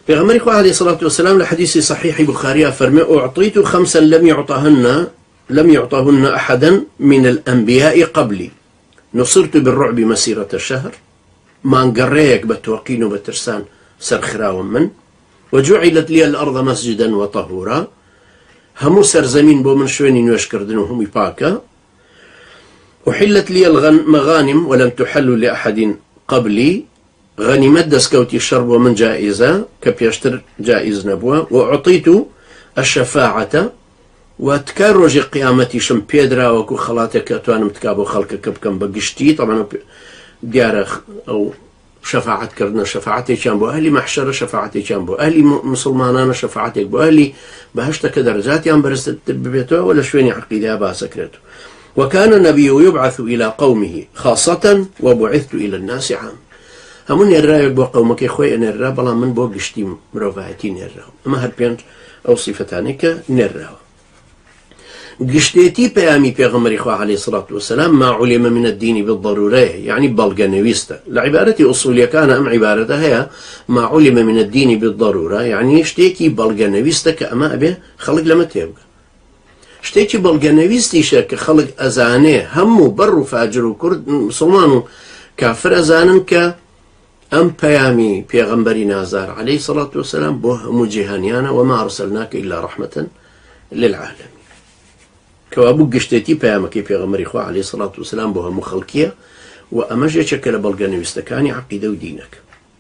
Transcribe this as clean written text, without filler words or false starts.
في غمر عليه الصلاة والسلام لحديث صحيح بخاري فرمي أعطيت 5 لم يعطهن أحدا من الأنبياء قبلي. نصرت بالرعب مسيرة الشهر، ما انقريك بتوقين وبترسان سرخرا ومن، وجعلت لي الأرض مسجدا وطهورا، همو سرزمين بو من شويني نوشكردنهم باكا، أحلت لي المغانم ولم تحل لأحد قبلي، غنيمت دسكوتي الشرب ومن جائزة كبيشتر جائز نبوة، وأعطيت الشفاعة وتكرج قيامتي شم بيدرا وكو خلاتك أتوانم تكابو خلقك كبكم بقشتي. طبعا ديارة أو شفاعة كردنا شفاعتي كان بو أهلي محشر، شفاعتي كان بو أهلي مسلمانان، شفاعتك بو أهلي بهشتك درجات يعني برست ببيته ولا شويني عقيدة باسكرته. وكان النبي يبعث إلى قومه خاصة وبعثت إلى الناس عام. همون الرأي بو قومك إخوي أن الرأي بلا من بو قشتي مروفاهتين الرأي أما هربينت أو صفتانك نرأي قشتيتي بيامي بيغمر إخوة عليه الصلاة والسلام ما علم من الدين بالضرورة، يعني بلغة نويسته لعبارة أصولية كان أم عبارتها هي ما علم من الدين بالضرورة، يعني يشتيكي بلغة نويسته كأما أبي خلق لما تبقى شتيكي بلغة نويستيشا كخلق أزاني همو بر فاجر وكرد مسلمان كافر أزانن ك أم بيامي بيغمبري نازار عليه الصلاة والسلام بوه مجيهانيانا وما أرسلناك إلا رحمة للعالمين. كوابو قشتيتي بيامكي بيغمبري خواه عليه الصلاة والسلام بوه مخلقية وأمجي شكل بلغة نويستكاني عقيدة ودينك.